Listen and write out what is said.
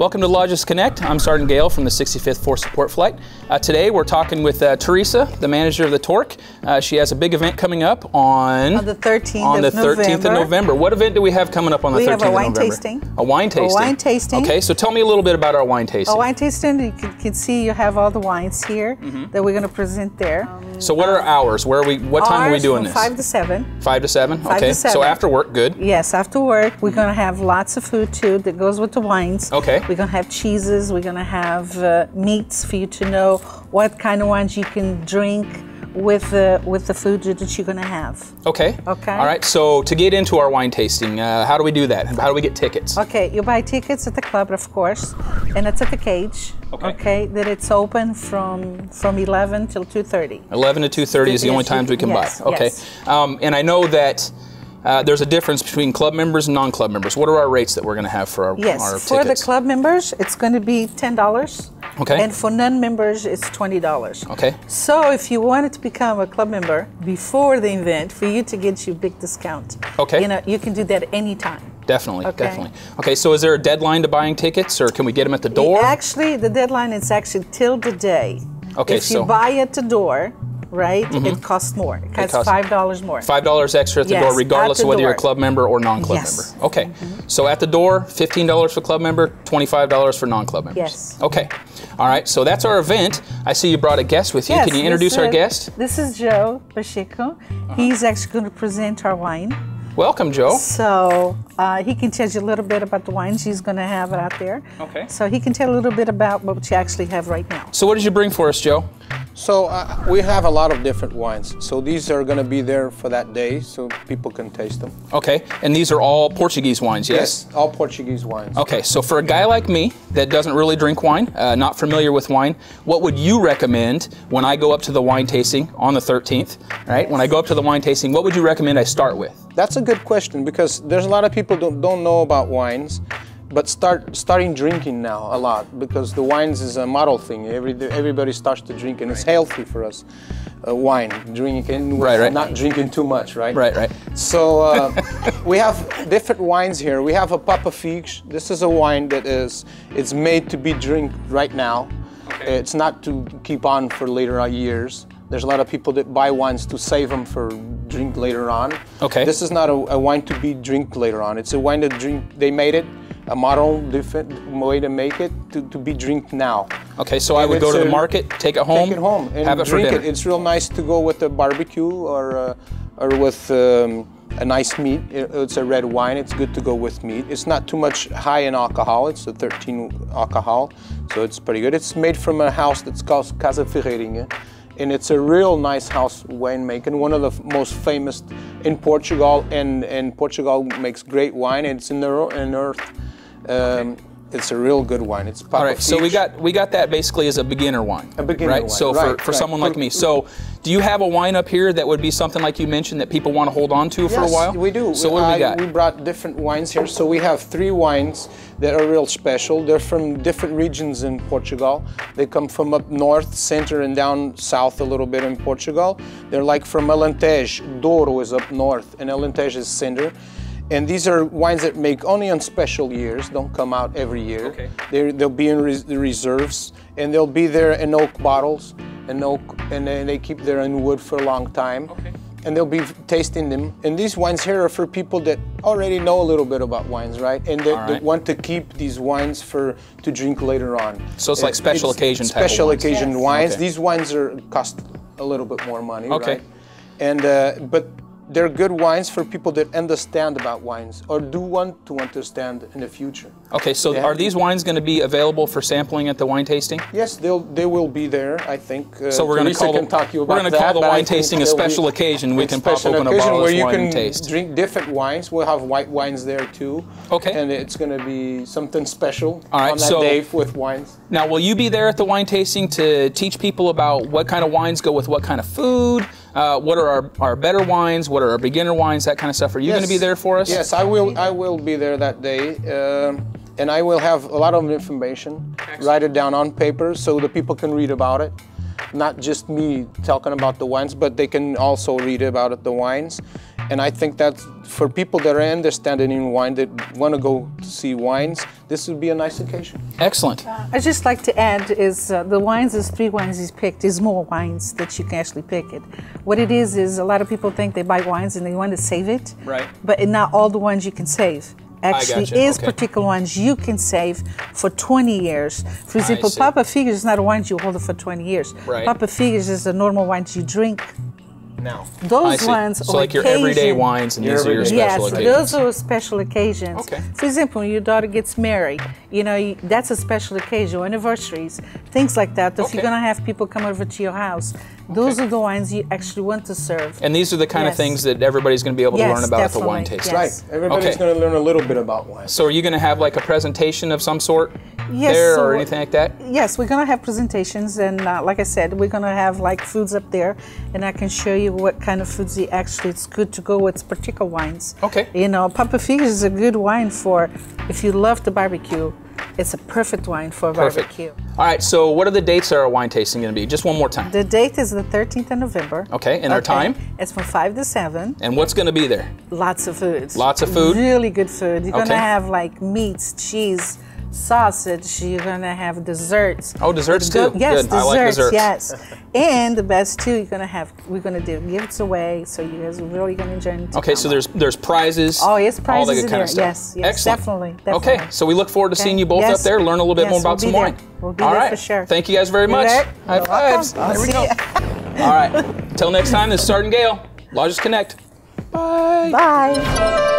Welcome to Lajes Connect. I'm Sergeant Gale from the 65th Force Support Flight. Today we're talking with Teresa, the manager of the TORC. She has a big event coming up on the 13th of November. What event do we have coming up on the 13th of November? We have a wine tasting. A wine tasting? A wine tasting. Okay, so tell me a little bit about our wine tasting. A wine tasting, you can see you have all the wines here that we're going to present there. So what are our hours? What time are we doing this? 5 to 7. 5 to 7? 5 okay, to 7. So after work, good. Yes, after work, we're going to have lots of food too that goes with the wines. Okay. We're going to have cheeses, we're going to have meats for you to know what kind of wines you can drink with the food that you're going to have. Okay. Okay. All right, so to get into our wine tasting, how do we do that? How do we get tickets? Okay, you buy tickets at the club, of course, and it's at the cage. Okay, that it's open from 11 till 2:30. 11 to 2:30 is the only times we can buy. Okay. Yes. And I know that there's a difference between club members and non-club members. What are our rates that we're going to have for our tickets? For the club members, it's going to be $10. Okay. And for non-members, it's $20. Okay. So if you wanted to become a club member before the event, for you to get you a big discount, okay, you can do that anytime. Definitely, definitely. Okay, so is there a deadline to buying tickets, or can we get them at the door? Actually, the deadline is actually till the day. Okay, if you buy at the door, right, it costs more. It costs $5 more. $5 extra at the door, regardless of whether you're a club member or non-club member. Okay, so at the door, $15 for club member, $25 for non-club members. Yes. Okay, all right, so that's our event. I see you brought a guest with you. Yes, can you introduce our guest? This is Joe Pacheco. He's actually going to present our wine. Welcome, Joe. So he can tell you a little bit about the wines he's going to have out there. Okay. So he can tell a little bit about what you actually have right now. So what did you bring for us, Joe? So we have a lot of different wines. So these are going to be there for that day so people can taste them. Okay, and these are all Portuguese wines, yes? Yes, all Portuguese wines. Okay, so for a guy like me that doesn't really drink wine, not familiar with wine, what would you recommend when I go up to the wine tasting on the 13th, right? When I go up to the wine tasting, what would you recommend I start with? That's a good question because there's a lot of people don't know about wines, but starting drinking now a lot because the wines is a model thing. Everybody starts to drink and it's healthy for us. Wine, drinking, not drinking too much, right? Right. So we have different wines here. We have a Papa Figs. This is a wine that it's made to be drink right now. Okay. It's not to keep on for later years. There's a lot of people that buy wines to save them for drink later on. Okay. This is not a wine to be drink later on. It's a wine to drink. They made it a model, different way to make it to be drink now. Okay, so I would go to the market, take it home, and have it for dinner. It's real nice to go with a barbecue or with a nice meat. It's a red wine. It's good to go with meat. It's not too much high in alcohol. It's a 13 alcohol, so it's pretty good. It's made from a house that's called Casa Ferreirinha. And it's a real nice house winemaking, one of the most famous in Portugal, and Portugal makes great wine. It's in the earth. It's a real good wine. It's Papa All right, so we got that basically as a beginner wine. A beginner wine, So for someone like me. So do you have a wine up here that would be something like you mentioned that people want to hold on to for a while? Yes, we do. So what do we got? We brought different wines here. So we have 3 wines that are real special. They're from different regions in Portugal. They come from up north, center, and down south a little bit in Portugal. They're like from Alentejo. Douro is up north, and Alentejo is center. And these are wines that make only on special years, don't come out every year. Okay. They'll be in the reserves, and they'll be there in oak bottles, and they keep there in wood for a long time. Okay. And they'll be tasting them. And these wines here are for people that already know a little bit about wines, right? And they want to keep these wines to drink later on. So it's like special occasion type of wines. Special occasion wines. Okay. These wines cost a little bit more money, right? And but they're good wines for people that understand about wines or do want to understand in the future. Okay, so are these wines going to be available for sampling at the wine tasting? Yes, they will be there, I think. So we're going to call the wine tasting a special occasion. We can pop open a bottle of wine and taste. Where you can drink different wines. We'll have white wines there too. Okay. And it's going to be something special on that day with wines. Now, will you be there at the wine tasting to teach people about what kind of wines go with what kind of food? What are our better wines? What are our beginner wines? That kind of stuff. Are you going to be there for us? Yes, I will. I will be there that day, and I will have a lot of information. Excellent. Write it down on paper so the people can read about it. Not just me talking about the wines, but they can also read about the wines. And I think that for people that are understanding in wine, that want to go see wines, this would be a nice occasion. Excellent. I just like to add is the wines, is 3 wines he's picked, is more wines that you can actually pick it. What it is a lot of people think they buy wines and they want to save it. Right. But not all the ones you can save. Actually, gotcha. is Okay. particular ones you can save for 20 years. For example, see. Papa Figures is not a wine you hold it for 20 years. Right. Papa Figures is a normal wine you drink. Now. I Those see. ones So are like your everyday occasion. wines, and these are your special Yes, occasions. those are special occasions. Okay. For example, when your daughter gets married, you know, that's a special occasion, anniversaries, things like that. If Okay. you're going to have people come over to your house, those are the wines you actually want to serve. And these are the kind of Yes. things that everybody's going to be able to Yes, learn about at the wine definitely. tasting. Yes. Right. Everybody's Okay. going to learn a little bit about wine. So are you going to have like a presentation of some sort Yes, there so- or anything like that? Yes, we're going to have presentations, and like I said, we're going to have like foods up there, and I can show you what kind of foods it's good to go with particular wines. Okay. You know, Papa Figures is a good wine for if you love to barbecue. It's a perfect wine for a Perfect. barbecue. All right, so what are the dates of our wine tasting going to be? Just one more time. The date is the 13th of November. Okay, and our time? It's from 5 to 7. And what's going to be there? Lots of food. Lots of food? Really good food. You're going to Okay. have like meats, cheese, sausage. You're going to have desserts. Oh, desserts too. Yes, Good. I like desserts. Yes. And the best too, we're going to do gifts away, so you guys are really going to enjoy it. Okay, so there's prizes. Oh, yes, all prizes that good in kind there. of stuff. Yes, yes, Excellent. definitely. Okay, so we look forward to seeing you both Yes. up there, learn a little bit Yes, more about we'll some be wine. there. We'll be all there right. for sure. Thank you guys very much. Right. High You're fives. welcome. There we See go. ya. All right. Till next time, this is Sergeant Gale. Lajes Connect. Bye. Bye.